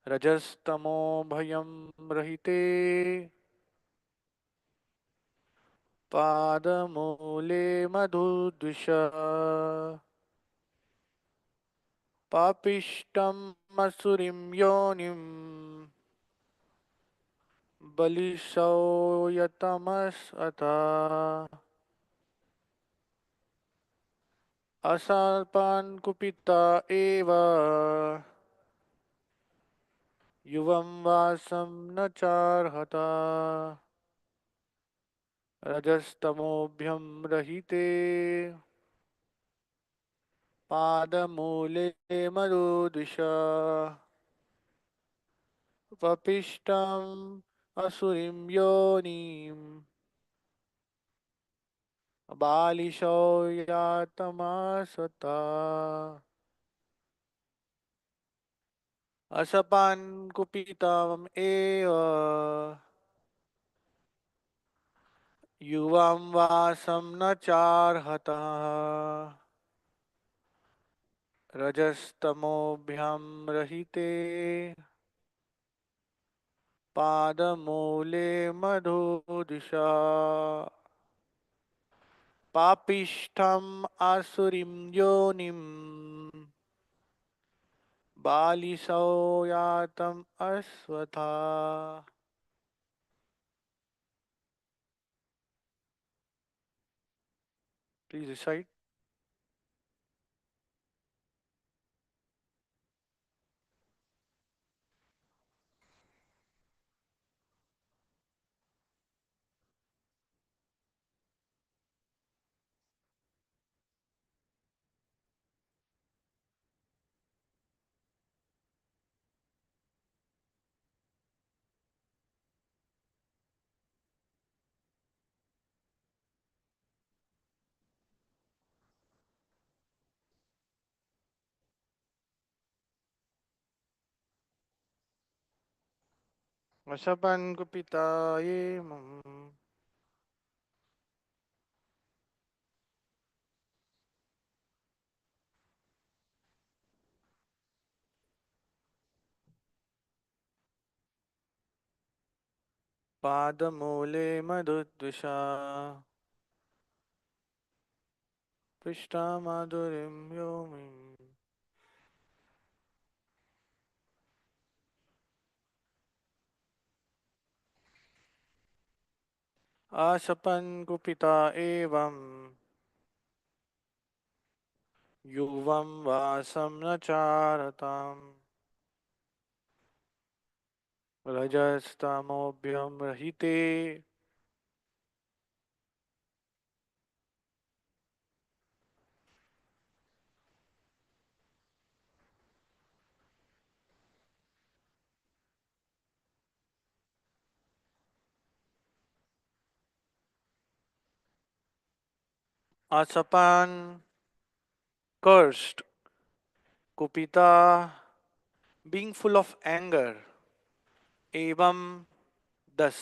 रजस्तमो भयं रहिते पादमूले मधुद्विष पापिष्टम् असुरीं योनिम् बलिशौ यतमसता असाल्पान् कुपिता एव युवं वासं न चार्हता रजस्तमोभ्यं रहिते पादमूले मरुदिश वपिष्टम् असुरीं योनिम् बालिशौ यातमासता असपान् कुपितम् एव युवां वासं न चार्हतः रजस्तमोभ्यां रहिते पादमूले मधुदिशा पापिष्ठम् आसुरीं योनिम् बालिशौ यातम् अस्वथा. Please recite. Vasapan kupitaye mam. पादमूले मधुद्विषा पृष्ठा माधुरीं योमिम् आसपन् कुपिता एवं युवं वासं न चारताम् रजस्तमोभ्यं रहिते आसपान cursed kupita being full of anger evam thus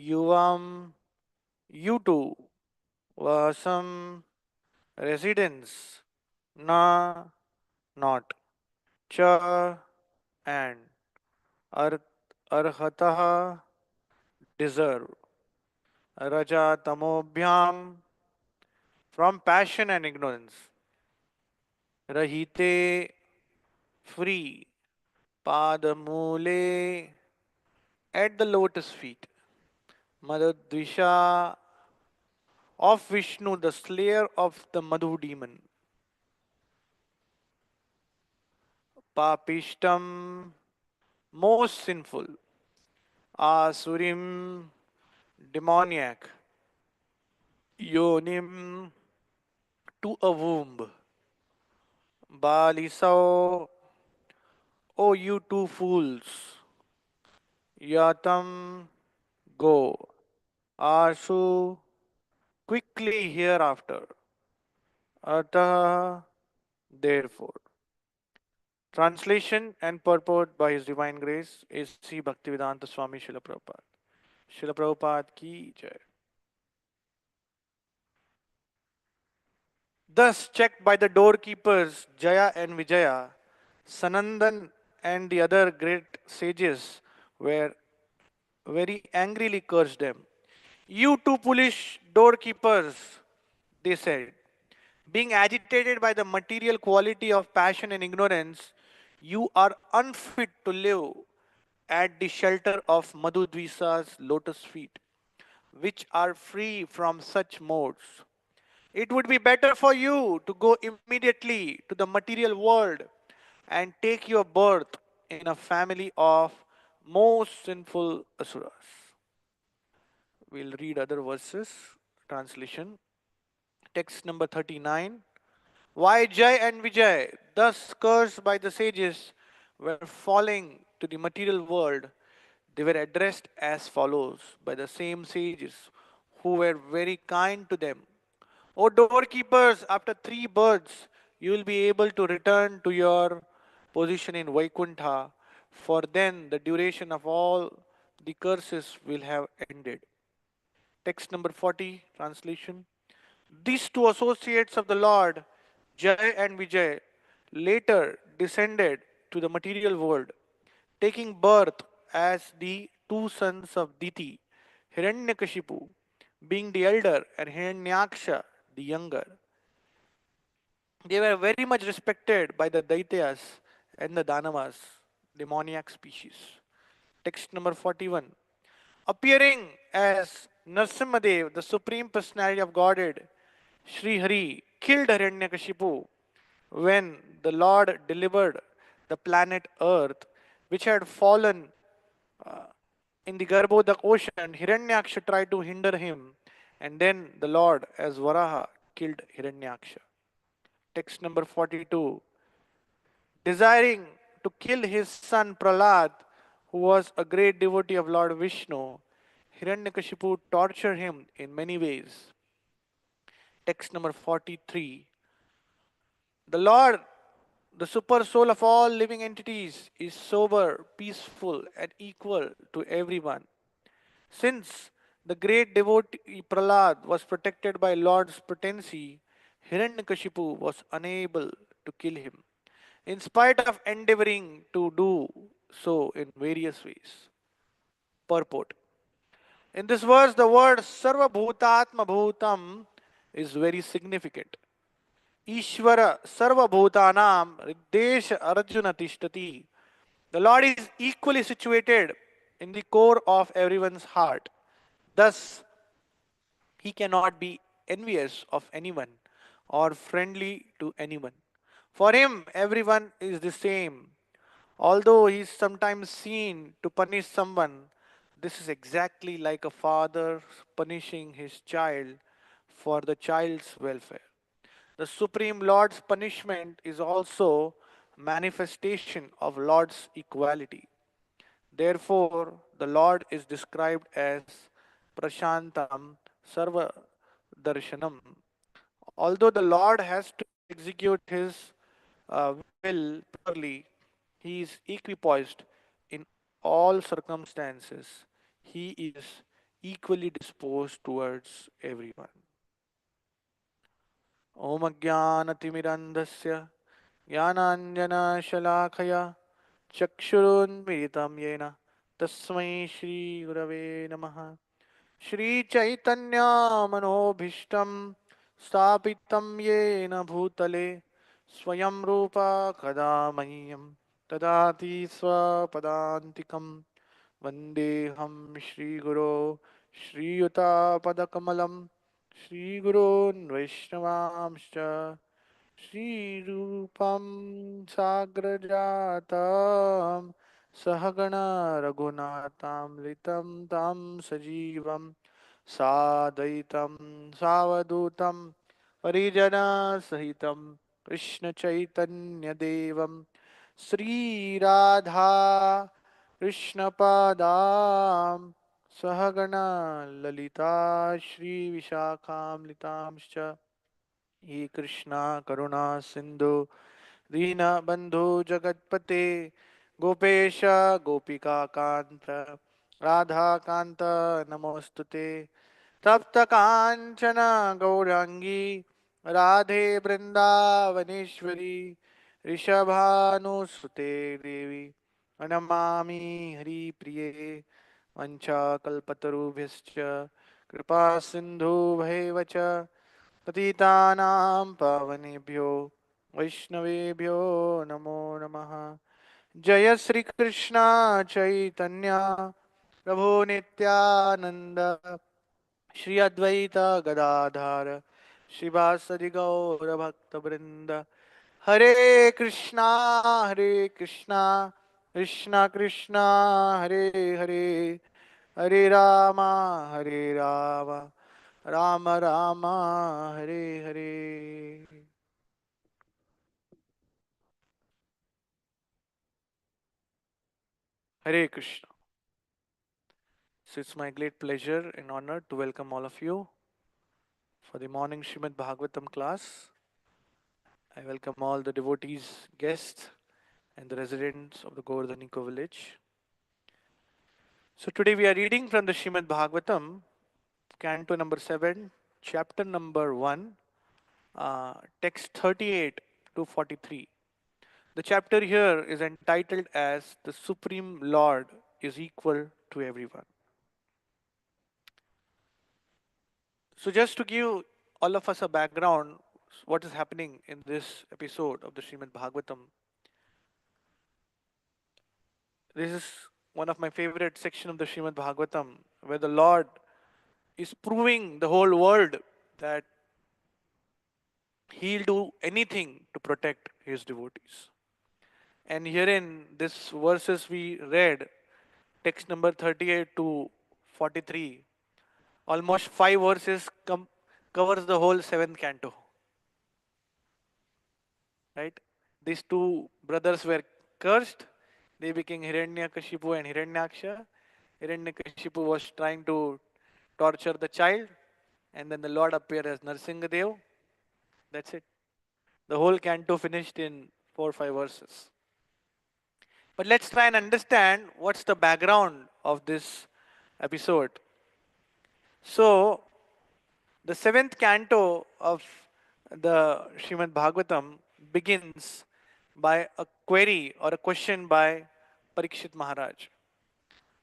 yuvam you too vasam residence na not cha and ar arhatah deserve raja tamobhyam from passion and ignorance rahite free padamule at the lotus feet madhudvisha of Vishnu, the slayer of the Madhu demon. Papishtam, most sinful. Asurim, demoniac. Yonim, to a womb. Balisao, O you two fools. Yatam, go. Asu, quickly hereafter. Atah, therefore. Translation and purport by His Divine Grace A.C. Bhaktivedanta Swami Srila Prabhupada. Srila Prabhupada ki jai. Thus checked by the doorkeepers Jaya and Vijaya, Sanandan and the other great sages were very angrily cursed them. You two foolish doorkeepers, they said, being agitated by the material quality of passion and ignorance, you are unfit to live at the shelter of Madhudvisa's lotus feet, which are free from such modes. It would be better for you to go immediately to the material world and take your birth in a family of most sinful asuras. We'll read other verses. Translation. Text number 39. Why Jai and Vijay, thus cursed by the sages, were falling to the material world, they were addressed as follows by the same sages who were very kind to them. O doorkeepers, after three births, you will be able to return to your position in Vaikuntha, for then the duration of all the curses will have ended. Text number 40, translation. These two associates of the Lord, Jai and Vijay, later descended to the material world, taking birth as the two sons of Diti, Hiranyakashipu being the elder and Hiranyaksha the younger. They were very much respected by the Daityas and the Danavas, demoniac species. Text number 41. Appearing as Narsimhadev, the Supreme Personality of Godhead, Sri Hari killed Hiranyakashipu when the Lord delivered the planet Earth, which had fallen in the Garbhodak ocean. Hiranyaksha tried to hinder him, and then the Lord, as Varaha, killed Hiranyaksha. Text number 42. Desiring to kill his son Prahlad, who was a great devotee of Lord Vishnu, Hiranyakashipu tortured him in many ways. Text number 43. The Lord, the super soul of all living entities, is sober, peaceful, and equal to everyone. Since the great devotee Prahlad was protected by Lord's potency, Hiranyakashipu was unable to kill him, in spite of endeavoring to do so in various ways. Purport. In this verse, the word Sarva Bhutatma Bhutam is very significant. Ishvara Sarva Bhutanam Riddesh Arjuna Tishtati. The Lord is equally situated in the core of everyone's heart. Thus, he cannot be envious of anyone or friendly to anyone. For him, everyone is the same. Although he is sometimes seen to punish someone, this is exactly like a father punishing his child for the child's welfare. The Supreme Lord's punishment is also manifestation of Lord's equality. Therefore, the Lord is described as Prashantam Sarva Darshanam. Although the Lord has to execute his will purely, he is equipoised in all circumstances. He is equally disposed towards everyone. Om Ajnanatimirandhasya Jnananjanashalakhaya Chakshurunmilitam Yena Tasmai Shri Gurave Namaha Shri Chaitanya Manobhishtam Stapitam Yena Bhutale Swayam Rupa Kadamayyam Tadati Swapadantikam Vandeham Shri Guru Shri Yuta Padakamalam Shri Gurun Vaishnavamscha Shri Rupam Sagrajatam Sahagana Raghunatam Litam Tam Sajivam Sadaitam Savadutam Parijana Sahitam Krishna Chaitanya Devam Sri Radha Krishna Padam Sahagana Lalita Shri Vishakam Litamscha Ye Krishna Karuna Sindhu Dina Bandhu Jagatpate Gopesha Gopika Kanta Radha Kanta Namostute Tapta Kanchana Gaurangi Radhe Vrindavaneshwari ऋषभानुसुते देवी प्रणमामि हरिप्रिये वञ्चाकल्पतरुभ्यश्च कृपा सिन्धुभैव च पतितानां पावनेभ्यो वैष्णवेभ्यो नमो नमः। जय श्री कृष्ण चैतन्य प्रभु नित्यानंद श्री अद्वैत गदाधर शिवासदि गौर भक्त वृंद। हरे Krishna Krishna Krishna Hare Hare Hare Ram Ram Ram Hare Hare. Hare Krishna. So it's my great pleasure and honor to welcome all of you for the morning Srimad Bhagavatam class. I welcome all the devotees, guests, and the residents of the Govardhaniko village. So today we are reading from the Srimad Bhagavatam, Canto number 7, chapter number 1, text 38 to 43. The chapter here is entitled as The Supreme Lord is Equal to Everyone. So just to give all of us a background, what is happening in this episode of the Srimad Bhagavatam. This is one of my favorite section of the Srimad Bhagavatam, where the Lord is proving the whole world that He'll do anything to protect His devotees. And herein, this verses we read, text number 38 to 43, almost 5 verses covers the whole seventh canto. Right? These two brothers were cursed. They became Hiranyakashipu and Hiranyaksha. Hiranyakashipu was trying to torture the child, and then the Lord appeared as Narsingadev. That's it. The whole canto finished in 4 or 5 verses. But let's try and understand what's the background of this episode. So, the seventh canto of the Srimad Bhagavatam begins by a query or a question by Parikshit Maharaj.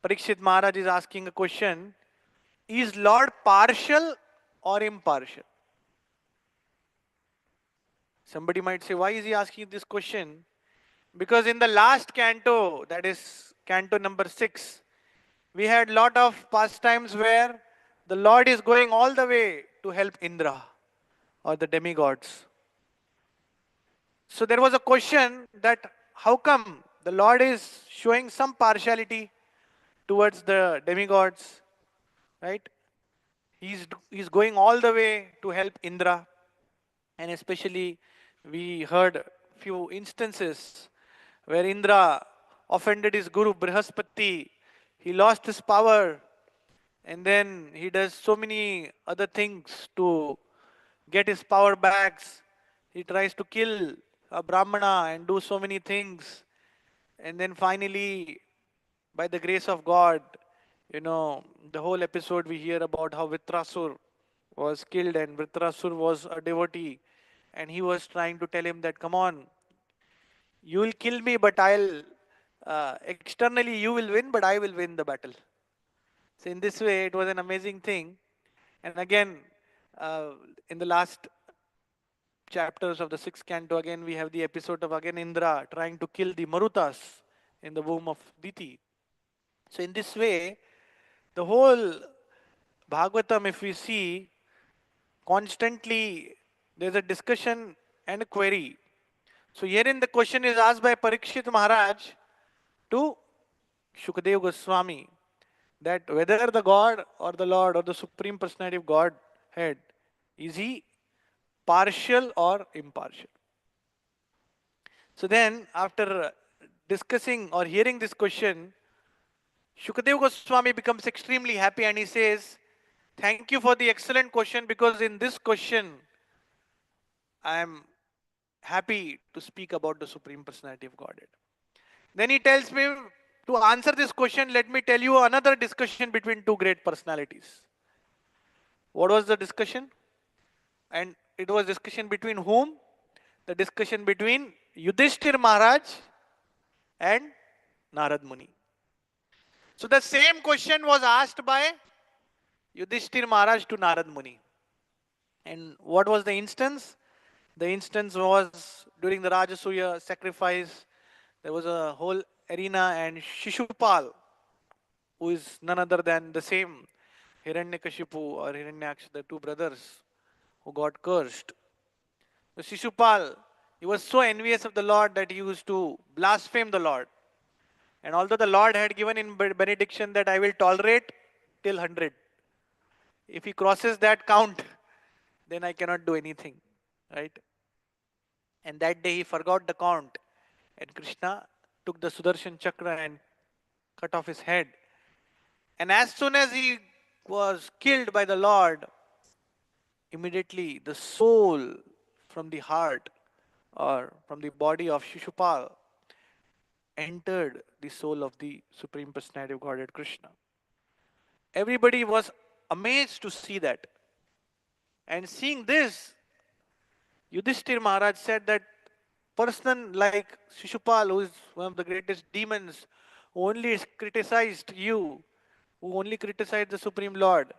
Parikshit Maharaj is asking a question: is Lord partial or impartial? Somebody might say, why is he asking this question? Because in the last canto, that is canto number 6, we had lot of pastimes where the Lord is going all the way to help Indra or the demigods. So there was a question that how come the Lord is showing some partiality towards the demigods, right? He's going all the way to help Indra, and especially we heard few instances where Indra offended his guru Brihaspati. He lost his power, and then he does so many other things to get his power back. He tries to kill a Brahmana and do so many things. And then finally, by the grace of God, the whole episode we hear about how Vitrasur was killed, and Vitrasur was a devotee, and he was trying to tell him that, come on, you will kill me, but externally you will win, but I will win the battle. So in this way, it was an amazing thing. And again, uh, in the last chapters of the sixth canto, again we have the episode of again Indra trying to kill the Marutas in the womb of Diti. So in this way, the whole Bhagavatam, if we see, constantly there's a discussion and a query. So herein the question is asked by Parikshit Maharaj to Shukadeva Goswami, that whether the God or the Lord or the Supreme Personality of Godhead, is he partial or impartial? So then, after discussing or hearing this question, Shukadeva Goswami becomes extremely happy and he says, thank you for the excellent question, because in this question, I am happy to speak about the Supreme Personality of Godhead. Then he tells me, to answer this question, let me tell you another discussion between two great personalities. What was the discussion? And it was discussion between whom? The discussion between Yudhishthir Maharaj and Narad Muni. So the same question was asked by Yudhishthir Maharaj to Narad Muni. And what was the instance? The instance was during the Rajasuya sacrifice. There was a whole arena, and Shishupal, who is none other than the same Hiranyakashipu or Hiranyaksha, the two brothers who got cursed. So Shishupal, he was so envious of the Lord that he used to blaspheme the Lord. And although the Lord had given in benediction that I will tolerate till 100, if he crosses that count, then I cannot do anything. Right? And that day he forgot the count. And Krishna took the Sudarshan Chakra and cut off his head. And as soon as he was killed by the Lord, immediately the soul from the heart or from the body of Shishupal entered the soul of the Supreme Personality of Godhead Krishna. Everybody was amazed to see that. And seeing this, Yudhishthir Maharaj said that person like Shishupal, who is one of the greatest demons, who only criticized you, who only criticized the Supreme Lord,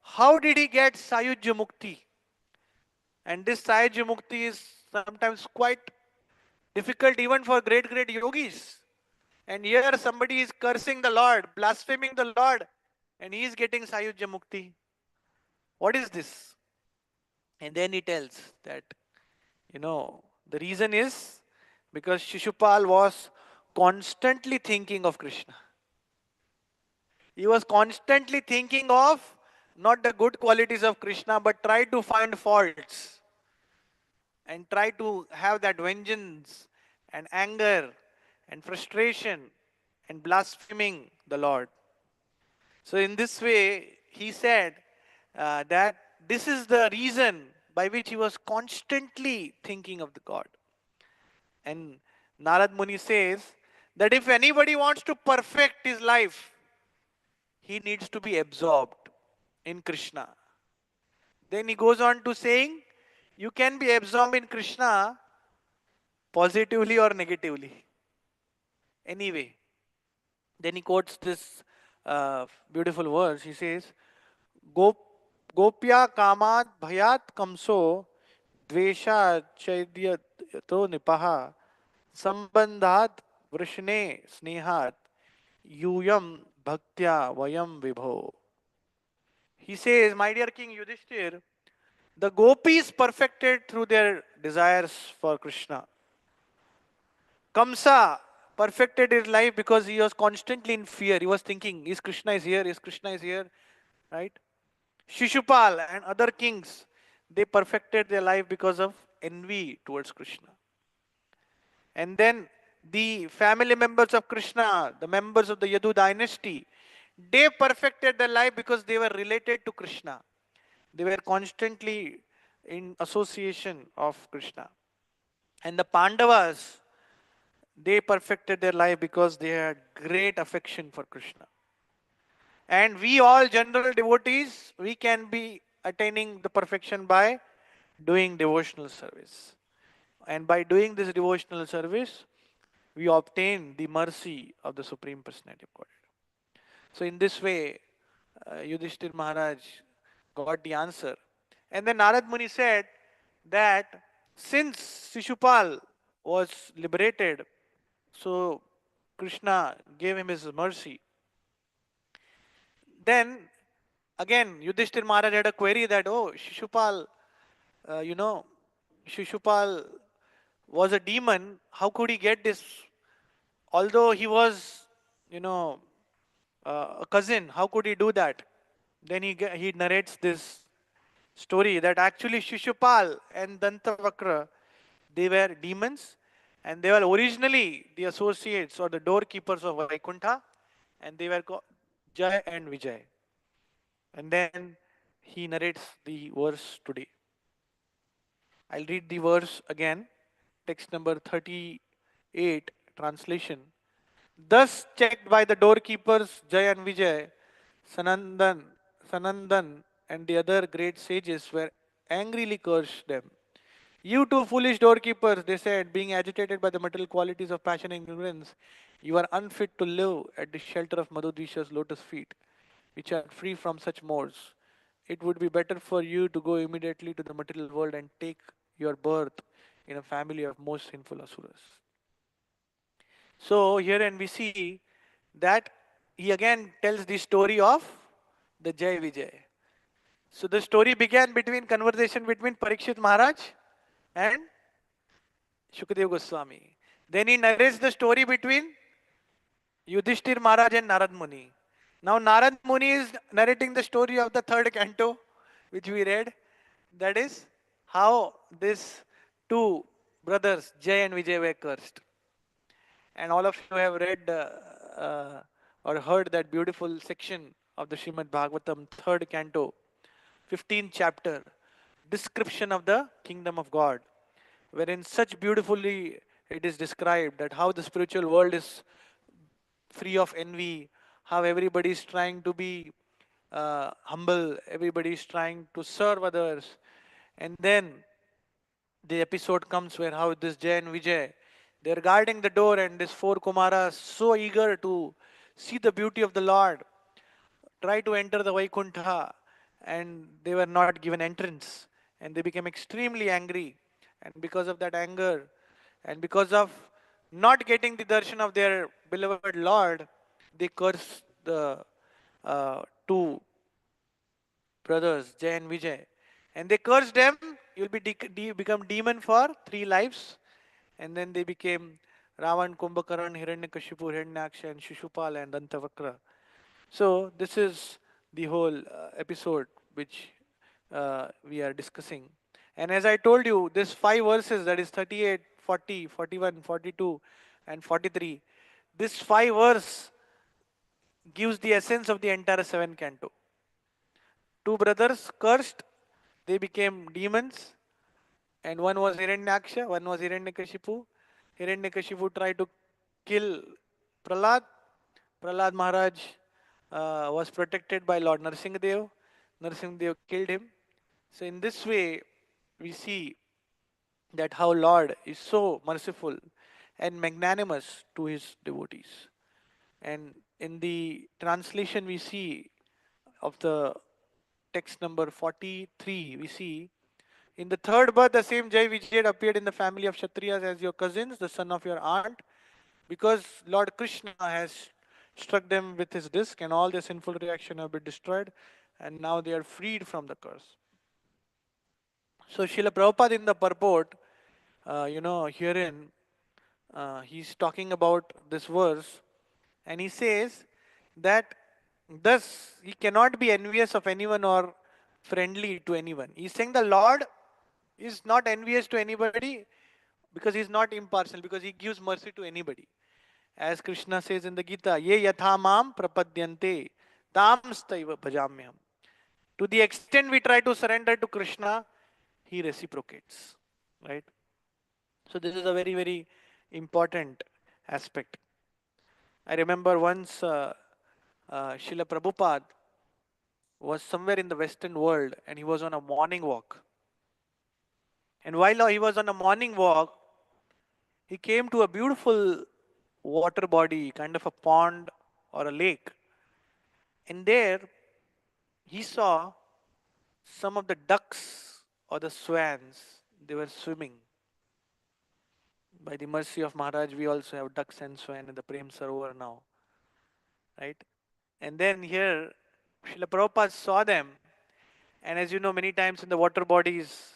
how did he get Sayujya Mukti? And this Sayujya Mukti is sometimes quite difficult even for great yogis. And here somebody is cursing the Lord, blaspheming the Lord, and he is getting Sayujya Mukti. What is this? And then he tells that, the reason is because Shishupal was constantly thinking of Krishna. He was constantly thinking of not the good qualities of Krishna, but try to find faults and try to have that vengeance and anger and frustration and blaspheming the Lord. So in this way, he said that this is the reason by which he was constantly thinking of the God. And Narad Muni says that if anybody wants to perfect his life, he needs to be absorbed in Krishna. Then he goes on to saying, you can be absorbed in Krishna positively or negatively. Anyway, then he quotes this beautiful verse. He says, Gopya kamat bhayat kamso dvesha chaidyato nipaha sambandhat vrishne snehat yuyam bhaktya vayam vibho. He says, my dear King Yudhishthir, the gopis perfected through their desires for Krishna. Kamsa perfected his life because he was constantly in fear. He was thinking, is Krishna is here? Is Krishna is here? Right? Shishupal and other kings, they perfected their life because of envy towards Krishna. And then the family members of Krishna, the members of the Yadu dynasty, they perfected their life because they were related to Krishna. They were constantly in association of Krishna. And the Pandavas, they perfected their life because they had great affection for Krishna. And we all general devotees, we can be attaining the perfection by doing devotional service. And by doing this devotional service, we obtain the mercy of the Supreme Personality of Godhead. So in this way, Yudhishthir Maharaj got the answer. And then Narad Muni said that since Shishupal was liberated, so Krishna gave him his mercy. Then again, Yudhishthir Maharaj had a query that, oh, Shishupal, Shishupal was a demon. How could he get this? Although he was, a cousin, how could he do that? Then he narrates this story that actually Shishupal and Dantavakra, they were demons and they were originally the associates or the doorkeepers of Vaikuntha, and they were called Jai and Vijay. And then he narrates the verse today. I'll read the verse again, text number 38, translation. Thus checked by the doorkeepers Jay and Vijay, Sanandan and the other great sages were angrily cursed them. You two foolish doorkeepers, they said, being agitated by the material qualities of passion and ignorance, you are unfit to live at the shelter of Madhudisha's lotus feet, which are free from such modes. It would be better for you to go immediately to the material world and take your birth in a family of most sinful asuras. So herein we see that he again tells the story of the Jai Vijay. So the story began between conversation between Parikshit Maharaj and Shukadeva Goswami. Then he narrates the story between Yudhishthir Maharaj and Narad Muni. Now Narad Muni is narrating the story of the third canto, which we read. That is how these two brothers, Jay and Vijay, were cursed. And all of you have read or heard that beautiful section of the Srimad Bhagavatam, third canto, 15th chapter, description of the kingdom of God, wherein such beautifully it is described that how the spiritual world is free of envy, how everybody is trying to be humble, everybody is trying to serve others. And then the episode comes where how this Jay and Vijay, they're guarding the door and this four Kumaras so eager to see the beauty of the Lord, try to enter the Vaikuntha, and they were not given entrance. And they became extremely angry. And because of that anger, and because of not getting the darshan of their beloved Lord, they curse the two brothers, Jay and Vijay. And they cursed them, you'll become demon for 3 lives. And then they became Ravan, Kumbhakaran, Hiranyakashipu, Hiranyaksha, and Shishupal and Dantavakra. So this is the whole episode which we are discussing. And as I told you, these 5 verses, that is 38, 40, 41, 42, and 43, this 5 verse gives the essence of the entire 7 canto. Two brothers cursed, they became demons, and one was Hiranyaksha, one was Hiranyakashipu. Hiranyakashipu tried to kill Prahlad. Prahlad Maharaj was protected by Lord Narsingadev. Narsingadev killed him. So in this way, we see that how Lord is so merciful and magnanimous to his devotees. And in the translation we see of the text number 43, we see in the third birth, the same Jai Vijay appeared in the family of Kshatriyas as your cousins, the son of your aunt, because Lord Krishna has struck them with his disc and all their sinful reaction have been destroyed and now they are freed from the curse. So Srila Prabhupada in the purport, herein, he's talking about this verse and he says that thus he cannot be envious of anyone or friendly to anyone. He's saying the Lord is not envious to anybody because he's not impartial, because he gives mercy to anybody. As Krishna says in the Gita, Ye yatha mam prapadyante tam staiva bhajamyam. To the extent we try to surrender to Krishna, he reciprocates. Right? So this is a very, very important aspect. I remember once Srila Prabhupada was somewhere in the Western world and he was on a morning walk. And while he was on a morning walk, he came to a beautiful water body, kind of a pond or a lake. And there he saw some of the ducks or the swans, they were swimming. By the mercy of Maharaj, we also have ducks and swan in the Prem Sarovar now. Right? And then here, Srila Prabhupada saw them. And as you know, many times in the water bodies,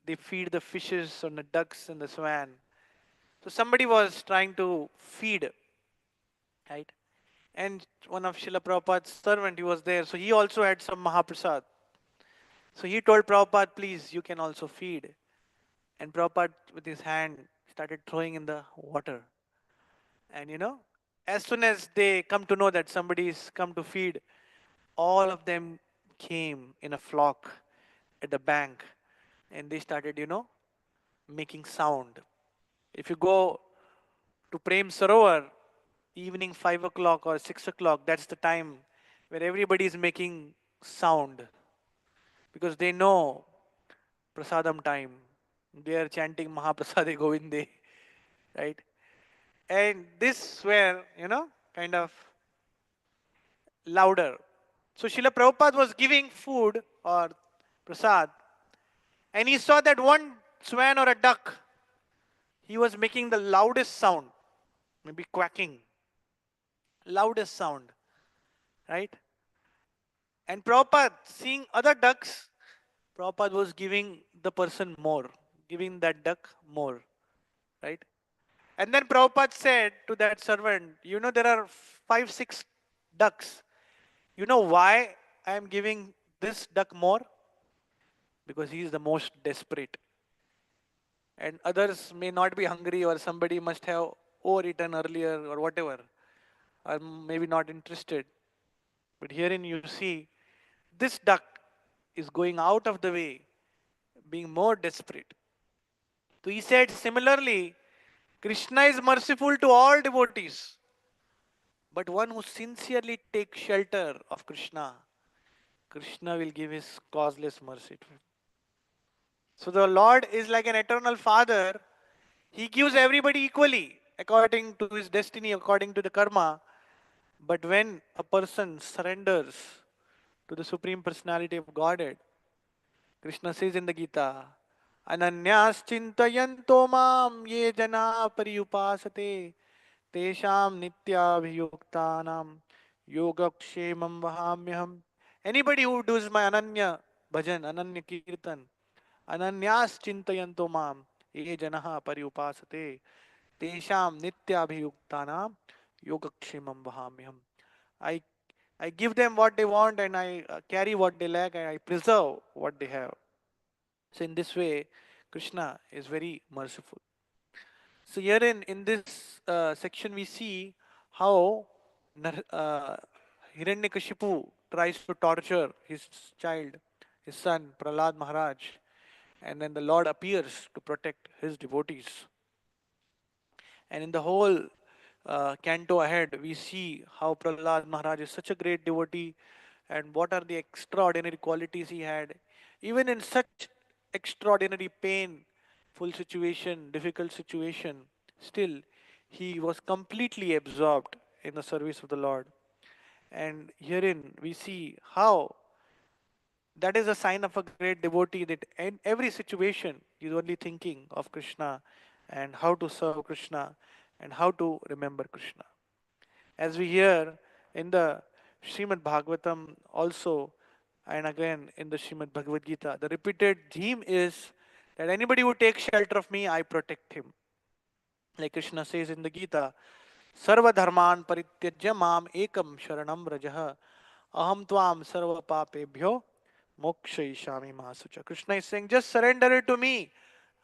they feed the fishes and the ducks and the swan. So somebody was trying to feed, right? And one of Srila Prabhupada's servant, he was there. So he also had some Mahaprasad. So he told Prabhupada, please, you can also feed. And Prabhupada, with his hand, started throwing in the water. And as soon as they come to know that somebody is come to feed, all of them came in a flock at the bank and they started, making sound. If you go to Prem Sarovar, evening 5 o'clock or 6 o'clock, that's the time where everybody is making sound because they know prasadam time. They are chanting Mahaprasade Govinde, right? And this were, kind of louder. So Srila Prabhupada was giving food or prasad, and he saw that one swan or a duck, he was making the loudest sound, maybe quacking, loudest sound, right? And Prabhupada, seeing other ducks, Prabhupada was giving the person more, giving that duck more, right? And then Prabhupada said to that servant, there are five, six ducks. You know why I am giving this duck more? Because he is the most desperate. And others may not be hungry, or somebody must have overeaten earlier or whatever, or maybe not interested. But herein you see, this duck is going out of the way, being more desperate. So he said, similarly, Krishna is merciful to all devotees, but one who sincerely takes shelter of Krishna, Krishna will give his causeless mercy to him. So the Lord is like an eternal Father. He gives everybody equally according to his destiny, according to the karma. But when a person surrenders to the Supreme Personality of Godhead, Krishna says in the Gita, Ananyas chintayanto mam ye jana pariyupasate tesham nityabhiyuktanam yogakshemam vahamyaham. Anybody who does my ananya bhajan, ananya kirtan, ananyas chintayanto mam ye jana pariyupasate tesham nityabhiyuktanam yogakshemam vahamyaham. I I give them what they want, and I carry what they lack, and I preserve what they have. So in this way, Krishna is very merciful. So herein in this section we see how Hiranyakashipu tries to torture his child, his son Prahlad Maharaj, and then the Lord appears to protect his devotees. And in the whole canto ahead, we see how Prahlad Maharaj is such a great devotee and what are the extraordinary qualities he had. Even in such extraordinary pain, full situation, difficult situation, still he was completely absorbed in the service of the Lord. And herein we see how that is a sign of a great devotee, that in every situation is only thinking of Krishna and how to serve Krishna and how to remember Krishna. As we hear in the Srimad Bhagavatam also, and again in the Srimad Bhagavad Gita, the repeated theme is that anybody who takes shelter of me, I protect him. Like Krishna says in the Gita, Sarva dharman parityajya mam ekam sharanam rajah aham tvam sarva papebhyo mokshayishami mahasucha. Krishna is saying, just surrender it to me.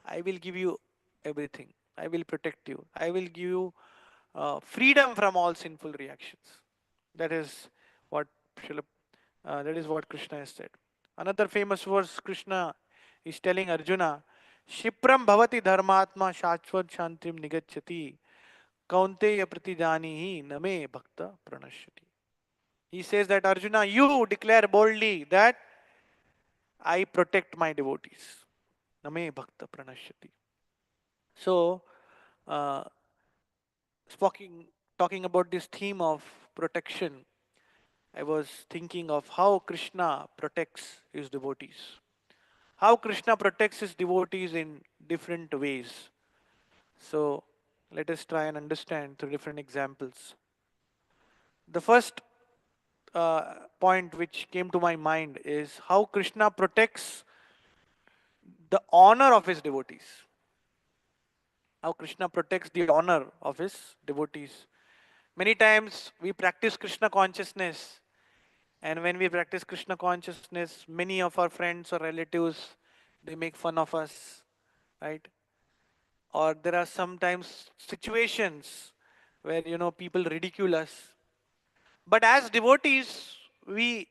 I will give you everything. I will protect you. I will give you freedom from all sinful reactions. That is what that is what Krishna has said. Another famous verse Krishna is telling Arjuna, Shipram bhavati dharmatma shachvat shantim nigachyati kaunteya pratijanihi name bhakta pranashyati. He says that Arjuna, you declare boldly that I protect my devotees. Name bhakta pranashyati. So, uh, speaking, talking about this theme of protection, I was thinking of how Krishna protects his devotees. How Krishna protects his devotees in different ways. So let us try and understand through different examples. The first point which came to my mind is how Krishna protects the honor of his devotees. How Krishna protects the honor of his devotees. Many times we practice Krishna consciousness, and when we practice Krishna consciousness, many of our friends or relatives, they make fun of us, right? Or there are sometimes situations where people ridicule us. But as devotees, we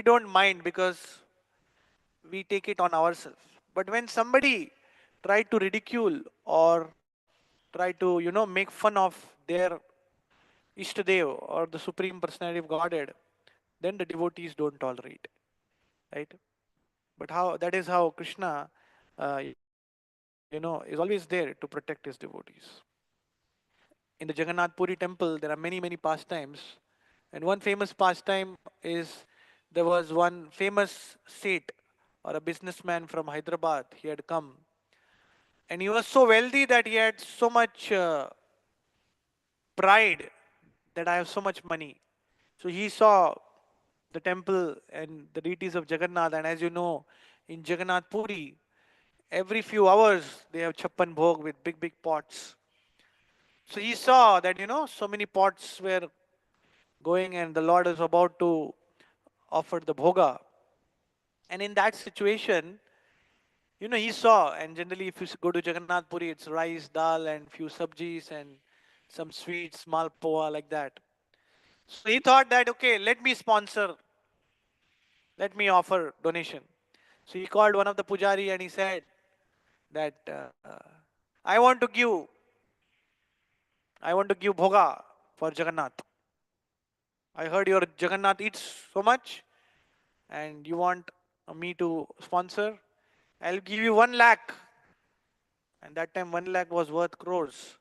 don't mind because we take it on ourselves. But when somebody try to ridicule or try to make fun of their Ishtadev or the Supreme Personality of Godhead, then the devotees don't tolerate, right? But how that is how Krishna, protects is always there to protect his devotees. In the Jagannath Puri temple, there are many, many pastimes. And one famous pastime is there was one famous Seth or a businessman from Hyderabad. He had come. And he was so wealthy that he had so much pride that I have so much money. So he saw the temple and the deities of Jagannath. And as you know, in Jagannath Puri, every few hours they have chappan bhog with big, big pots. So he saw that, so many pots were going and the Lord is about to offer the bhoga. And in that situation, he saw, and generally if you go to Jagannath Puri, it's rice, dal, and few sabjis and some sweets, malpoa, like that. So he thought that, okay, let me sponsor, let me offer donation. So he called one of the pujari and he said that I want to give, I want to give bhoga for Jagannath. I heard your Jagannath eats so much, and you want me to sponsor. I'll give you 1 lakh. And that time 1 lakh was worth crores.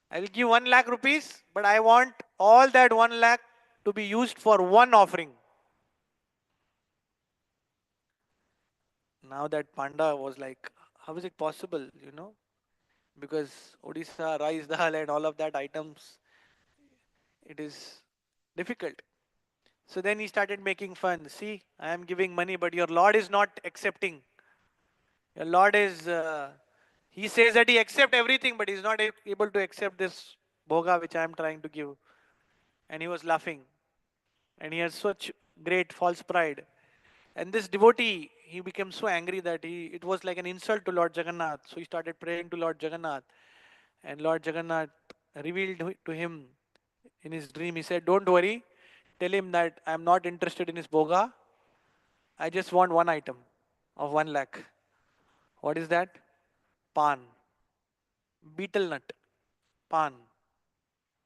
I'll give 1 lakh rupees, but I want all that 1 lakh to be used for one offering. Now that Panda was like, how is it possible, Because Odisha, rice, dal, and all of that items, it is difficult. So then he started making fun. See, I am giving money, but your Lord is not accepting. Your Lord is, he says that he accept everything, but he's not able to accept this bhoga which I am trying to give. And he was laughing. And he had such great false pride. And this devotee, he became so angry that it was like an insult to Lord Jagannath. So he started praying to Lord Jagannath. And Lord Jagannath revealed to him in his dream, he said, don't worry, tell him that I'm not interested in his bhoga. I just want one item of 1 lakh. What is that? Pan. Betel nut. Pan.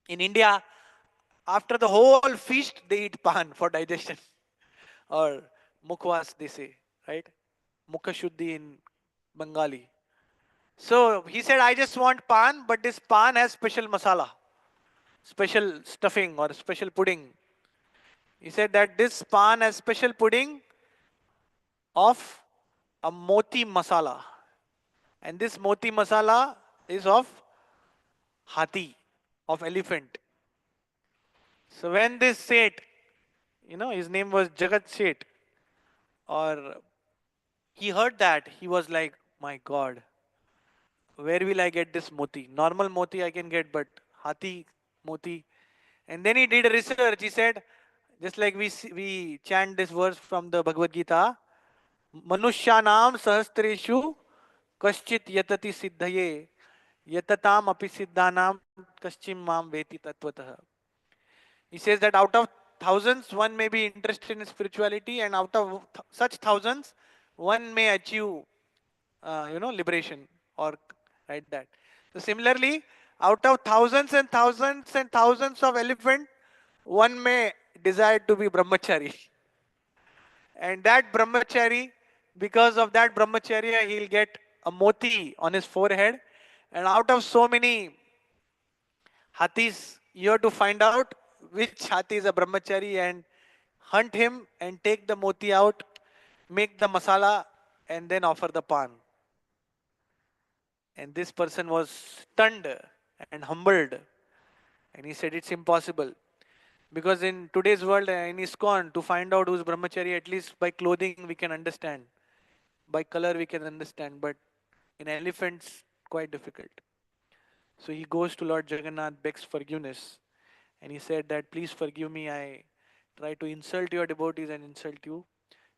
In India, after the whole feast, they eat pan for digestion. Or mukwas, they say, right? Mukha Shuddhi in Bengali. So he said, I just want pan, but this pan has special masala, special stuffing or special pudding. He said that this pan has special pudding of a moti masala. And this moti masala is of hathi, of elephant. So when this Seth, his name was Jagat Seth, or he heard that, he was like, my God, where will I get this moti? Normal moti I can get, but hathi moti. And then he did a research. He said, just like we chant this verse from the Bhagavad Gita, Manushyanam sahastreshu kaschit yatati siddhaye yatatam api siddhanam kaschim mam veti tatvatah. He says that out of thousands, one may be interested in spirituality, and out of such thousands, one may achieve, liberation or right that. So similarly, out of thousands and thousands and thousands of elephant, one may desire to be brahmachari. And that brahmachari, because of that brahmacharya, he'll get a moti on his forehead. And out of so many hathis, you have to find out which hathi is a brahmachari and hunt him and take the moti out, make the masala, and then offer the pan. And this person was stunned and humbled. And he said, it's impossible. Because in today's world, in ISKCON, to find out who's brahmachari, at least by clothing we can understand. By color we can understand. But in elephants, quite difficult. So he goes to Lord Jagannath, begs forgiveness. And he said that, please forgive me, I try to insult your devotees and insult you.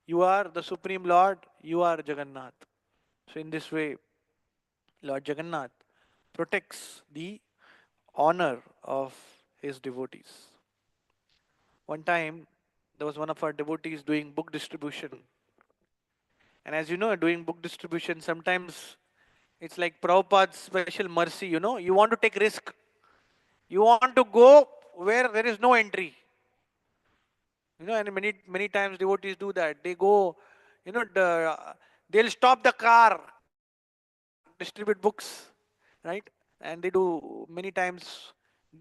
You are the Supreme Lord, you are Jagannath. So in this way, Lord Jagannath protects the honor of his devotees. One time, there was one of our devotees doing book distribution. And as you know, doing book distribution, sometimes it's like Prabhupada's special mercy, you want to take risk. You want to go where there is no entry. And many times devotees do that. They go, they'll stop the car distribute books, right? And they do many times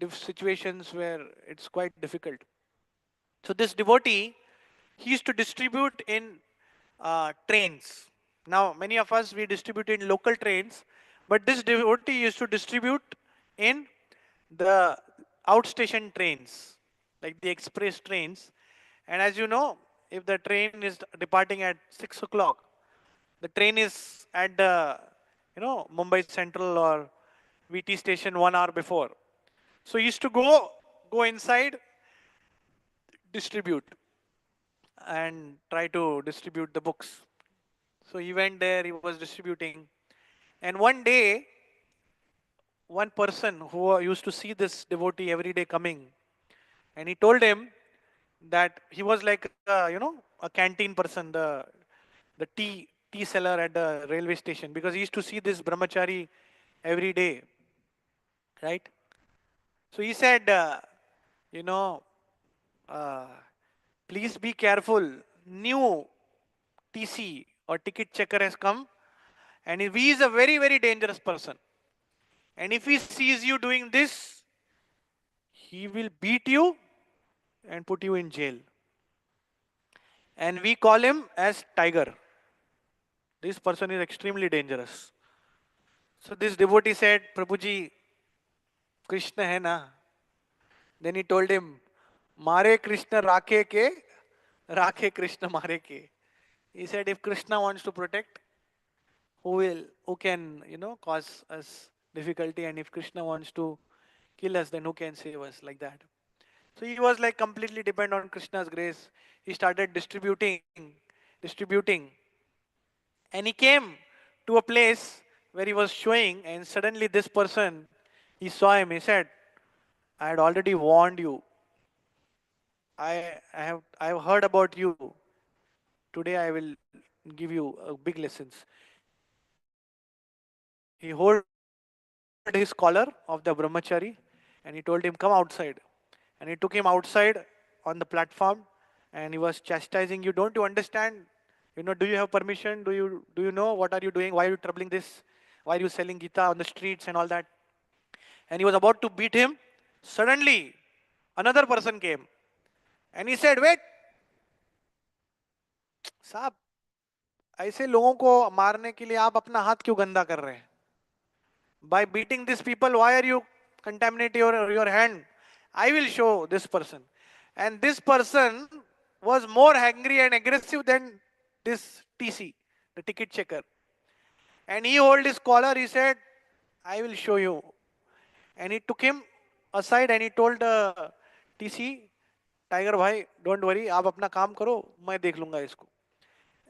situations where it's quite difficult. So this devotee, he used to distribute in trains. Now, many of us, we distribute in local trains, but this devotee used to distribute in the outstation trains, like the express trains. And as you know, if the train is departing at 6 o'clock, the train is at the, Mumbai Central or VT station 1 hour before. So he used to go inside, distribute, and try to distribute the books. So he went there, he was distributing. And one day, one person who used to see this devotee every day coming, and he told him that he was like a canteen person, the tea seller at the railway station, because he used to see this brahmachari every day, right? So he said, you know, uh, please be careful. New TC or ticket checker has come, and he is a very, very dangerous person. And if he sees you doing this, he will beat you and put you in jail. And we call him as tiger. This person is extremely dangerous. So this devotee said, Prabhuji, Krishna hai na. Then he told him, Mare Krishna Rakhe Krishna Mare ke. He said, if Krishna wants to protect, who can, cause us difficulty, and if Krishna wants to kill us, then who can save us, like that. So he was like completely dependent on Krishna's grace. He started distributing, and he came to a place where he was showing, and suddenly this person, he saw him. He said, I had already warned you. I have heard about you. Today I will give you big lessons. He hold his collar of the brahmachari, and he told him, come outside. And he took him outside on the platform, and he was chastising you. Don't you understand? Do you have permission? Do you know what are you doing? Why are you troubling this? Why are you selling Gita on the streets and all that? And he was about to beat him. Suddenly, another person came, and he said, wait, साहब, ऐसे लोगों को मारने के लिए आप अपना हाथ क्यों गंदा कर रहे हैं? By beating these people, why are you contaminating your hand? I will show this person. And this person was more angry and aggressive than this TC, the ticket checker. And he held his collar, he said, I will show you. And he took him aside and he told TC, Tiger bhai, don't worry, आप अपना काम करो, मैं देख लूंगा इसको.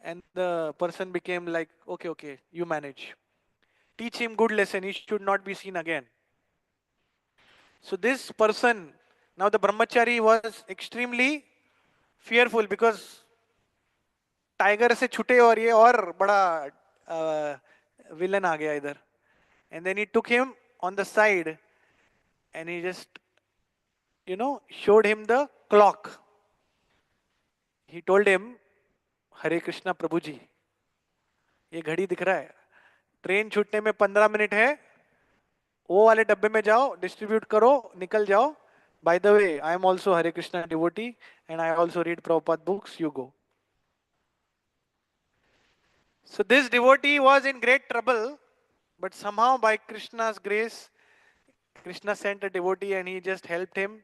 And the person became like, okay, okay, you manage. Teach him good lesson, he should not be seen again. So this person, now the brahmachari was extremely fearful because tiger से छूटे और ये और बड़ा villain आ गया इधर. And then he took him on the side and he just, showed him the clock. He told him, Hare Krishna Prabhuji, ये घड़ी दिख रहा है, ट्रेन छूटने में 15 मिनट है, वो वाले डब्बे में जाओ, डिस्ट्रीब्यूट करो, निकल जाओ. By the way, I am also Hare Krishna devotee and I also read Prabhupada books, you go. So this devotee was in great trouble, but somehow by Krishna's grace, Krishna sent a devotee and he just helped him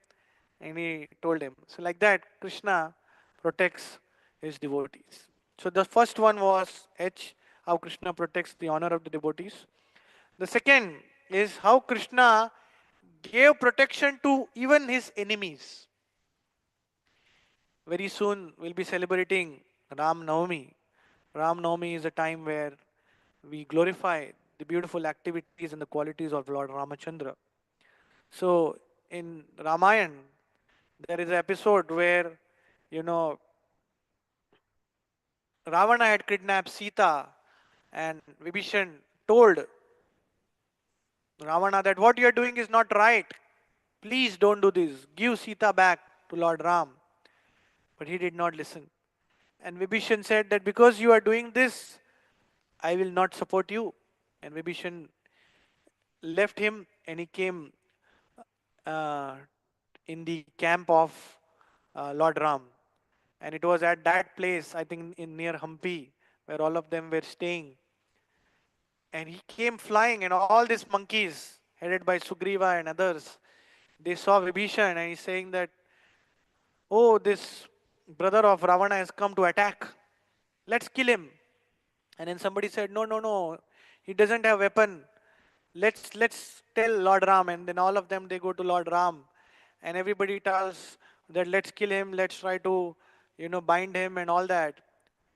and he told him. So like that, Krishna protects his devotees. So the first one was H, how Krishna protects the honor of the devotees. The second is how Krishna gave protection to even his enemies. Very soon we'll be celebrating Ram Navami. Ram Navami is a time where we glorify the beautiful activities and the qualities of Lord Ramachandra. So in Ramayana, there is an episode where, Ravana had kidnapped Sita and Vibhishan told Ravana that what you are doing is not right. Please don't do this. Give Sita back to Lord Ram. But he did not listen. And Vibhishan said that because you are doing this, I will not support you And Vibhishan left him and he came uh, in the camp of Lord Ram. And it was at that place, I think in near Hampi, where all of them were staying. And he came flying, and all these monkeys, headed by Sugriva and others, they saw Vibhishan and he's saying that, oh, this brother of Ravana has come to attack. Let's kill him. And then somebody said, no, no, no, he doesn't have weapon. Let's tell Lord Ram. And then all of them, they go to Lord Ram. And everybody tells that let's kill him, let's try to, bind him and all that.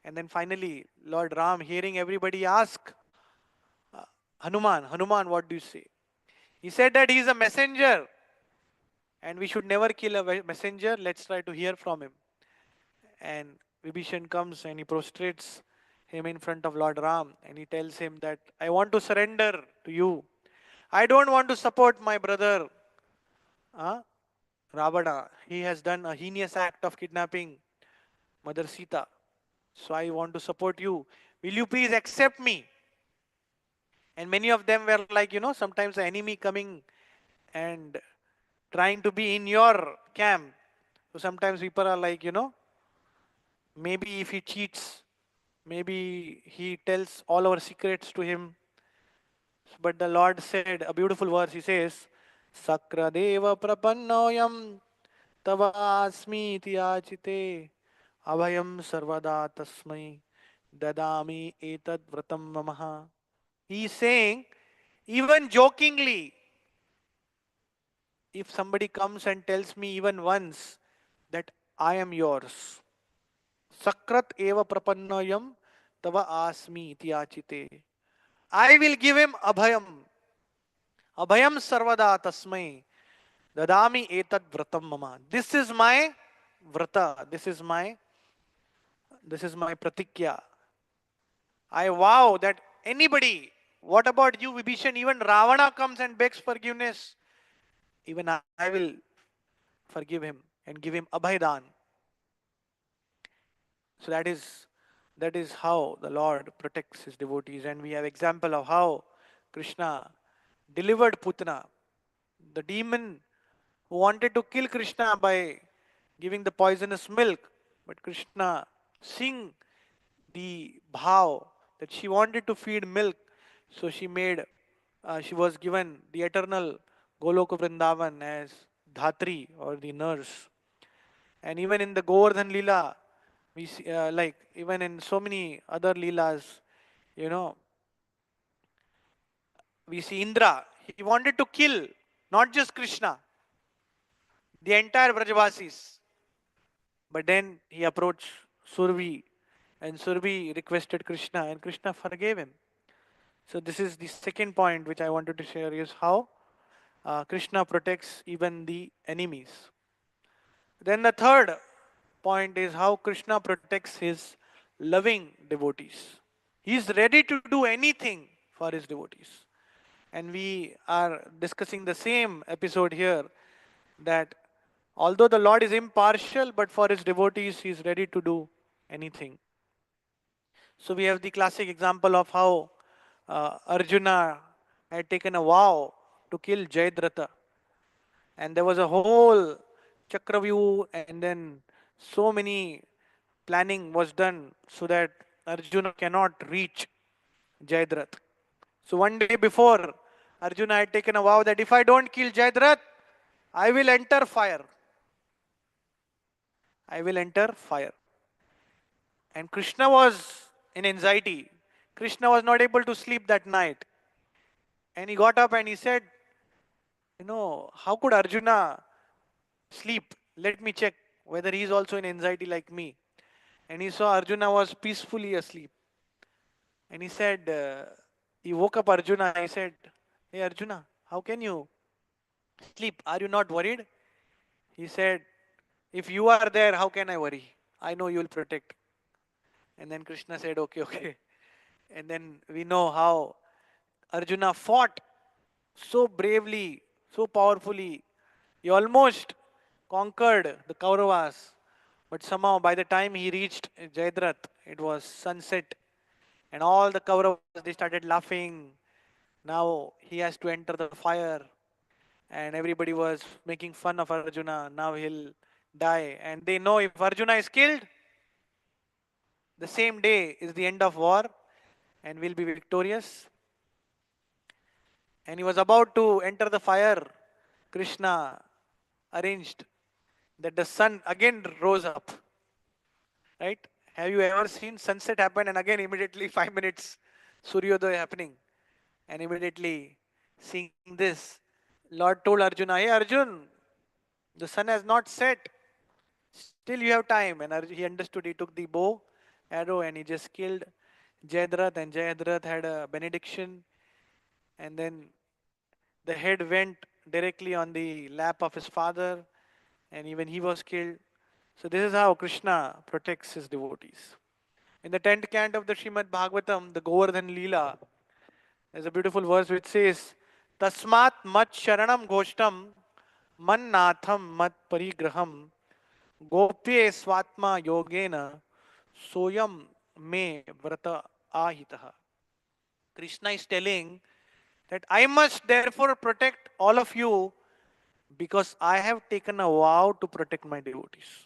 And then finally, Lord Ram, hearing everybody ask, Hanuman, what do you say? He said that he is a messenger and we should never kill a messenger. Let's try to hear from him. And Vibhishan comes and he prostrates him in front of Lord Ram and he tells him that I want to surrender to you. I don't want to support my brother uh, Ravana. He has done a heinous act of kidnapping Mother Sita. So I want to support you. Will you please accept me? And many of them were like, sometimes the enemy coming and trying to be in your camp. So sometimes people are like, maybe if he cheats, maybe he tells all our secrets to him. But the Lord said a beautiful verse. He says, Sakra deva prapannoyam tava asmi yachite abhayam sarvada tasmai dadami etad vratam mamaha. He is saying, even jokingly, if somebody comes and tells me even once that I am yours, Sakrat eva prapannoyam tava asmi yachite. I will give him abhayam. Abhayam sarvada tasmai dadami etad vratam mama. This is my vrata. This is my pratikya. I vow that anybody, what about you, Vibhishan? Even Ravana comes and begs forgiveness. Even I will forgive him and give him abhaydan. So that is how the Lord protects his devotees. And we have example of how Krishna delivered Putana, the demon who wanted to kill Krishna by giving the poisonous milk. But Krishna, seeing the bhav that she wanted to feed milk, so she was given the eternal Goloka Vrindavan as Dhatri or the nurse. And even in the Govardhan Leela, we see, like even in so many other Leelas, you know, we see Indra. He wanted to kill not just Krishna, the entire Vrajavasis. But then he approached Survi, and Survi requested Krishna, and Krishna forgave him. So this is the second point which I wanted to share is how Krishna protects even the enemies. Then the third point is how Krishna protects his loving devotees. He is ready to do anything for his devotees. And we are discussing the same episode here that although the Lord is impartial, but for his devotees, he is ready to do anything. So we have the classic example of how Arjuna had taken a vow to kill Jayadratha. And there was a whole Chakravyu and then so many planning was done so that Arjuna cannot reach Jayadratha. So one day before, Arjuna had taken a vow that if I don't kill Jayadratha, I will enter fire. I will enter fire. And Krishna was in anxiety. Krishna was not able to sleep that night. And he got up and he said, how could Arjuna sleep? Let me check whether he is also in anxiety like me. And he saw Arjuna was peacefully asleep. And he woke up Arjuna. He said, hey Arjuna, how can you sleep? Are you not worried? He said, if you are there, how can I worry? I know you will protect. And then Krishna said, okay, okay. And then we know how Arjuna fought so bravely, so powerfully. He almost conquered the Kauravas. But somehow by the time he reached Jayadratha, it was sunset. And all the Kauravas, they started laughing. Now he has to enter the fire, and everybody was making fun of Arjuna. Now he'll die, and they know if Arjuna is killed, the same day is the end of war, and we'll be victorious. And he was about to enter the fire. Krishna arranged that the sun again rose up. Right? Have you ever seen sunset happen and again immediately 5 minutes Suryodaya happening? And immediately seeing this, Lord told Arjuna, "Hey Arjun, the sun has not set. Still you have time." And he understood. He took the bow, arrow, and he just killed Jayadratha. And Jayadratha had a benediction. And then the head went directly on the lap of his father. And even he was killed. So this is how Krishna protects his devotees. In the 10th canto of the Srimad Bhagavatam, the Govardhan Leela, there's a beautiful verse which says, Tasmat mat sharanam ghoshtam man natham mat parigraham gopye swatma yogena soyam me vrata ahitaha. Krishna is telling that I must therefore protect all of you because I have taken a vow to protect my devotees.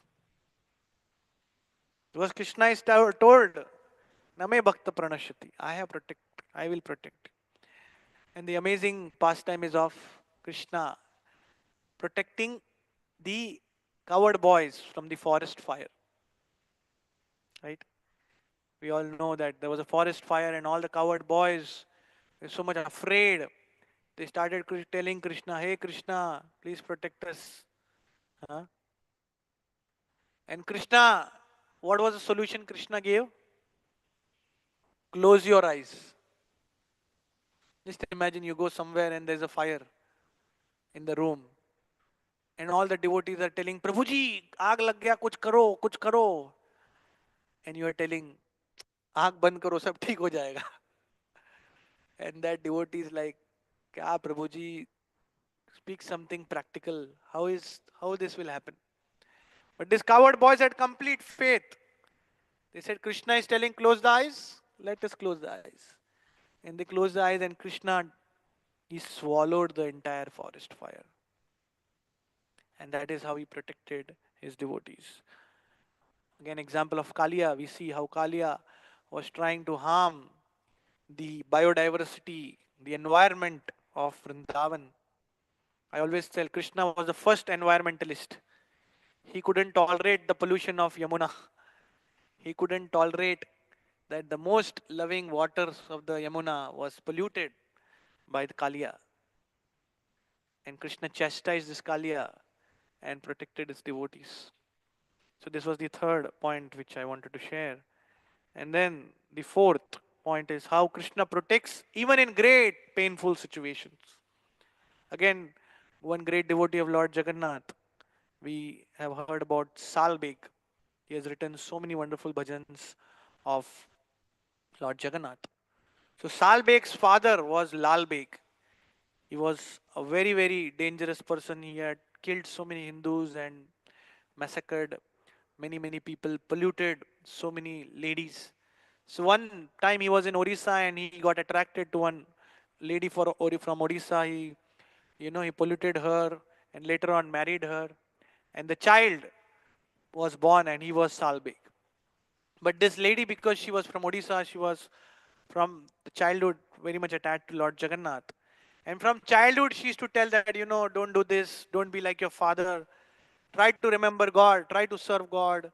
Because Krishna is told, Name Bhakta Pranashati. I will protect. And the amazing pastime is of Krishna protecting the coward boys from the forest fire. Right? We all know that there was a forest fire and all the coward boys were so much afraid. They started telling Krishna, "Hey Krishna, please protect us." Huh? And Krishna, what was the solution Krishna gave? Close your eyes. Just imagine you go somewhere and there's a fire in the room. And all the devotees are telling, Prabhuji, aag lag gaya, kuch karo, kuch karo. And you are telling, aag band karo, sab theek ho jayega. And that devotee is like, kya Prabhuji, speak something practical. How this will happen? But these coward boys had complete faith. They said, Krishna is telling, close the eyes. Let us close the eyes. And they closed the eyes, and Krishna, he swallowed the entire forest fire. And that is how he protected his devotees. Again, example of Kalia, we see how Kalia was trying to harm the biodiversity, the environment of Vrindavan. I always tell Krishna was the first environmentalist. He couldn't tolerate the pollution of Yamuna. He couldn't tolerate that the most loving waters of the Yamuna was polluted by the Kaliya. And Krishna chastised this Kaliya and protected his devotees. So this was the third point which I wanted to share. And then the fourth point is how Krishna protects even in great painful situations. Again, one great devotee of Lord Jagannath, we have heard about Salbeg. He has written so many wonderful bhajans of Lord Jagannath. So Salbeg's father was Lalbeg. He was a very, very dangerous person. He had killed so many Hindus and massacred many, many people, polluted so many ladies. So one time he was in Orissa and he got attracted to one lady from Orissa. He polluted her and later on married her. And the child was born and he was Salbeg. But this lady, because she was from Odisha, she was from the childhood very much attached to Lord Jagannath. And from childhood, she used to tell that, don't do this, don't be like your father. Try to remember God, try to serve God,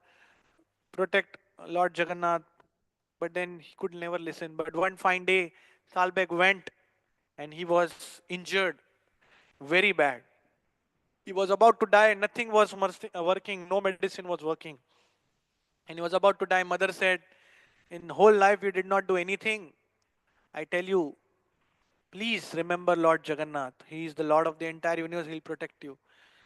protect Lord Jagannath. But then he could never listen. But one fine day, Salbeg went and he was injured very bad. He was about to die, nothing was working, no medicine was working. And he was about to die. Mother said, in whole life you did not do anything. I tell you, please remember Lord Jagannath. He is the Lord of the entire universe. He'll protect you.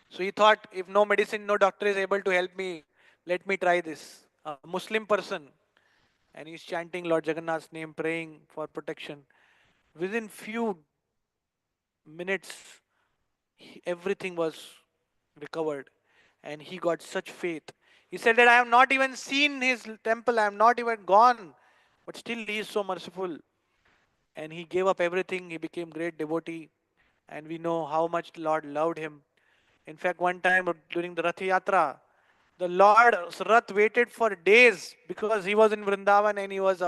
So he thought, if no medicine, no doctor is able to help me, let me try this. A Muslim person. And he's chanting Lord Jagannath's name, praying for protection. Within few minutes, everything was recovered. And he got such faith. He said that I have not even seen his temple. I have not even gone. But still he is so merciful. and he gave up everything. He became great devotee, and we know how much the Lord loved him. In fact, one time during the Rath Yatra, the Lord's Rath waited for days because he was in Vrindavan and he was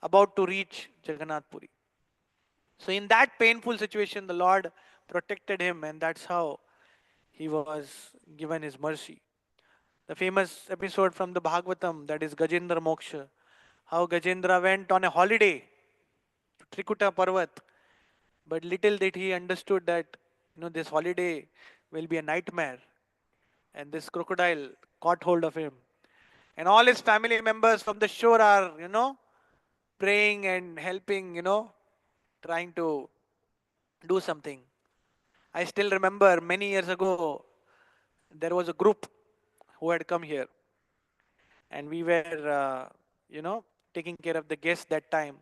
about to reach Jagannath Puri. So in that painful situation, the Lord protected him, and that's how he was given his mercy. The famous episode from the Bhagavatam, that is Gajendra Moksha, how Gajendra went on a holiday to Trikuta Parvat, but little did he understood that this holiday will be a nightmare, and this crocodile caught hold of him, and all his family members from the shore are praying and helping, trying to do something. I still remember many years ago there was a group who had come here, and we were you know taking care of the guests that time,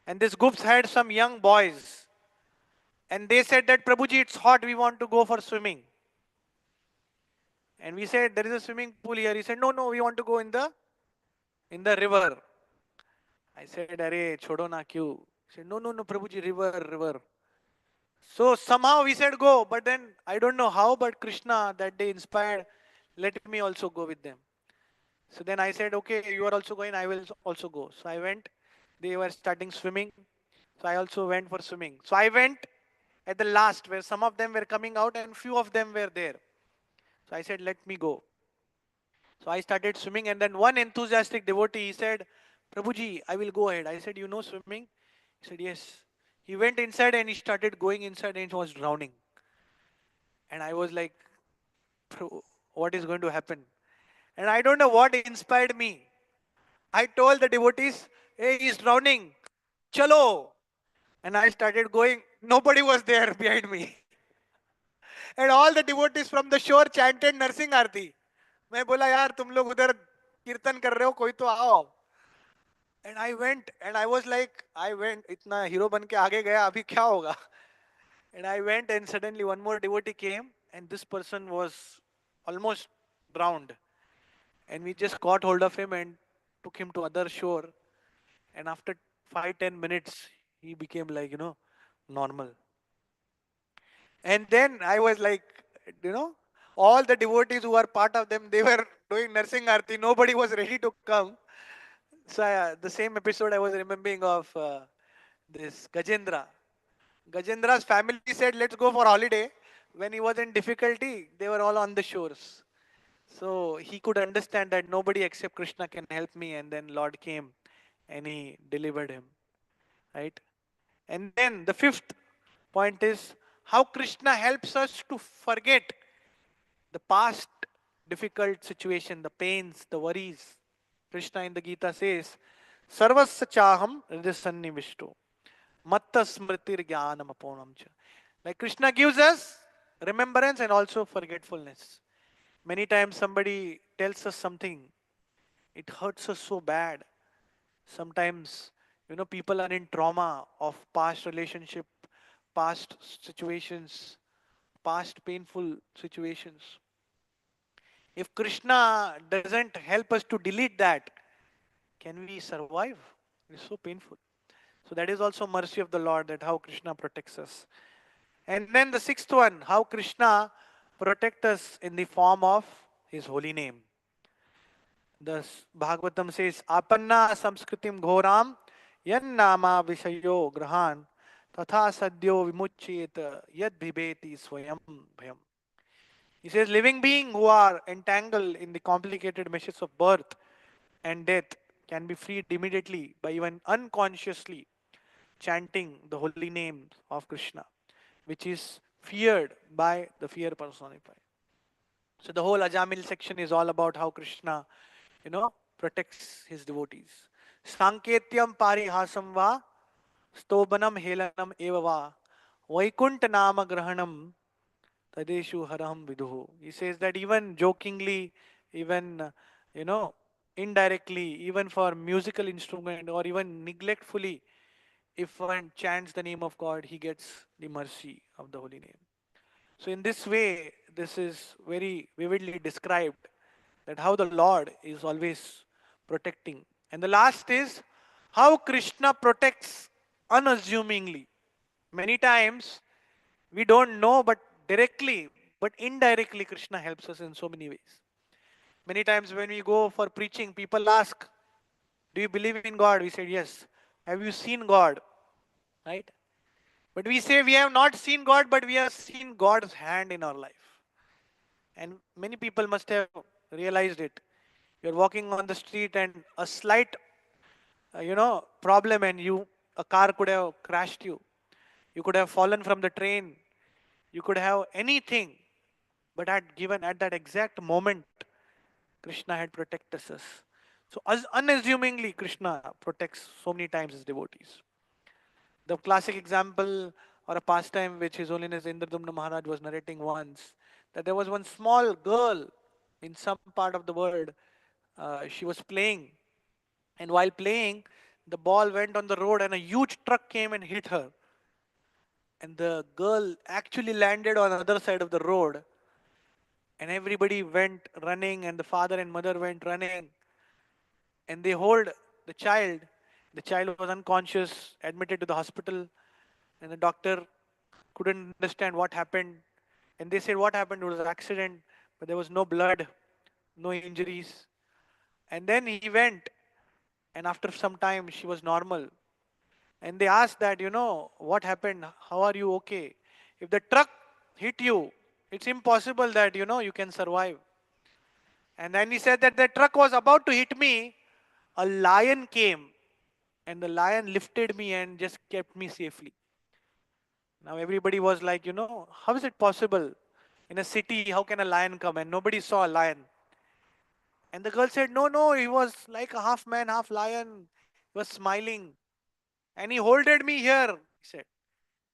and this groups had some young boys, and they said that Prabhuji, it's hot, we want to go for swimming. And we said there is a swimming pool here. He said, no, no, we want to go in the river. I said, Arey, chodo na kyu? He said, no, no, no, Prabhuji, river, river. So somehow we said go, but then I don't know how, but Krishna that day inspired, let me also go with them. So then I said, okay, you are also going, I will also go. So I went. They were starting swimming. So I also went for swimming. So I went at the last where some of them were coming out and few of them were there. So I said, let me go. So I started swimming, and then one enthusiastic devotee, he said, Prabhuji, I will go ahead. I said, you know swimming? He said, yes. He went inside and he started going inside and he was drowning. And I was like, what is going to happen? And I don't know what inspired me. I told the devotees, hey, he's drowning. Chalo. And I started going. Nobody was there behind me. And all the devotees from the shore chanted nursing आरती. मैं बोला यार तुम लोग उधर कीर्तन कर रहे हो कोई तो आओ. And I went and I was like, I went इतना हीरो बन के आगे गया अभी क्या होगा? And I went and suddenly one more devotee came and this person was almost drowned. And we just caught hold of him and took him to other shore. And after 5-10 minutes, he became like, normal. And then I was like, you know, all the devotees who were part of them, they were doing nursing arti. Nobody was ready to come. So the same episode I was remembering of this Gajendra. Gajendra's family said, let's go for holiday. When he was in difficulty, they were all on the shores. So he could understand that nobody except Krishna can help me. And then Lord came and he delivered him. Right? And then the fifth point is how Krishna helps us to forget the past difficult situation, the pains, the worries. Krishna in the Gita says, Sarvasya chaham hridasannivishto matta smritir jnanam aponam cha. Like Krishna gives us remembrance and also forgetfulness. Many times somebody tells us something, it hurts us so bad. Sometimes, people are in trauma of past relationship, past situations, past painful situations. If Krishna doesn't help us to delete that, can we survive? It's so painful. So that is also mercy of the Lord, that how Krishna protects us. And then the sixth one, how Krishna protects us in the form of his holy name. The Bhagavatam says, Apanna samskritim ghoram yan nama vishayo grahan tatha sadyo vimuchyeta yad bhibeti swayam bhayam. He says, living beings who are entangled in the complicated meshes of birth and death can be freed immediately by even unconsciously chanting the holy name of Krishna, which is feared by the fear personified. So the whole Ajamil section is all about how Krishna, protects his devotees. Sanketyam parihasam va, stobanam helanam eva va, vaikunt nama grahanam tadeshu haraham viduhu. He says that even jokingly, even, you know, indirectly, even for musical instrument or even neglectfully, if one chants the name of God, he gets the mercy of the holy name. So in this way, this is very vividly described that how the Lord is always protecting. And the last is how Krishna protects unassumingly. Many times we don't know, but directly, but indirectly, Krishna helps us in so many ways. Many times when we go for preaching, people ask, do you believe in God? We said, yes. Have you seen God? Right? But we say we have not seen God, but we have seen God's hand in our life. And many people must have realized it. You're walking on the street and a slight, problem, and a car could have crashed you. You could have fallen from the train. You could have anything. But at that exact moment, Krishna had protected us. So unassumingly, Krishna protects so many times his devotees. The classic example or a pastime which His Holiness Indradumna Maharaj was narrating once, that there was one small girl in some part of the world. She was playing, and while playing, the ball went on the road, and a huge truck came and hit her. And the girl actually landed on the other side of the road, and everybody went running, and the father and mother went running, and they hold the child. The child was unconscious, admitted to the hospital, and the doctor couldn't understand what happened. And they said, what happened? It was an accident, but there was no blood, no injuries. And then he went, and after some time, she was normal. And they asked that, what happened? How are you okay? If the truck hit you, it's impossible that, you can survive. And then he said that the truck was about to hit me. A lion came, and the lion lifted me and just kept me safely. Now everybody was like, how is it possible? In a city, how can a lion come? And nobody saw a lion. And the girl said, no, no, he was like a half man, half lion. He was smiling. And he holded me here, he said.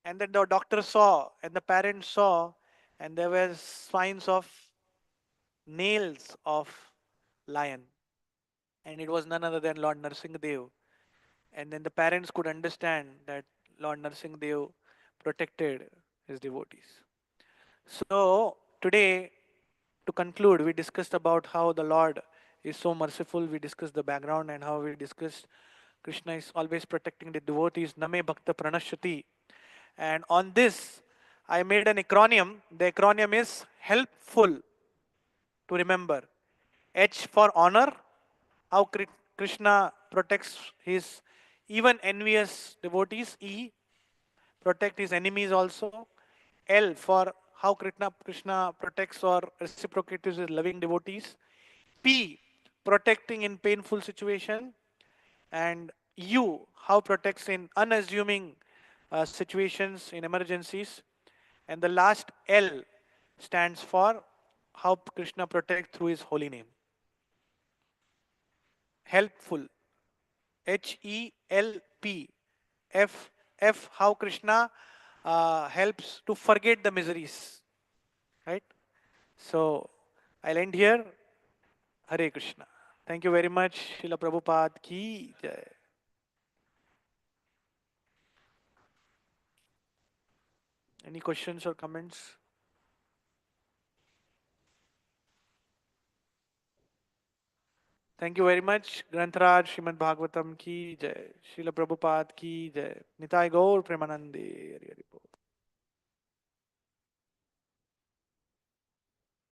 And then the doctor saw, and the parents saw, and there were signs of nails of lion. And it was none other than Lord Dev. And then the parents could understand that Lord Dev protected his devotees. So today, to conclude, we discussed about how the Lord is so merciful. We discussed the background and how we discussed Krishna is always protecting the devotees. Name Bhakta Pranashyati. And on this, I made an acronym. The acronym is helpful to remember. H for honor, how Krishna protects his even envious devotees. E, protect his enemies also. L for how Krishna protects or reciprocates his loving devotees. P, protecting in painful situation. And U, how protects in unassuming situations, in emergencies. And the last L stands for how Krishna protects through his holy name. Helpful. HELP. F, how Krishna helps to forget the miseries. Right? So I'll end here. Hare Krishna. Thank you very much. Srila Prabhupada ki jai. Any questions or comments? Thank you very much. Grantaraj Srimad Bhagavatam ki jai. Srila Prabhupada ki jai. Nitai Gaur Premanande. Hari Hari Bol.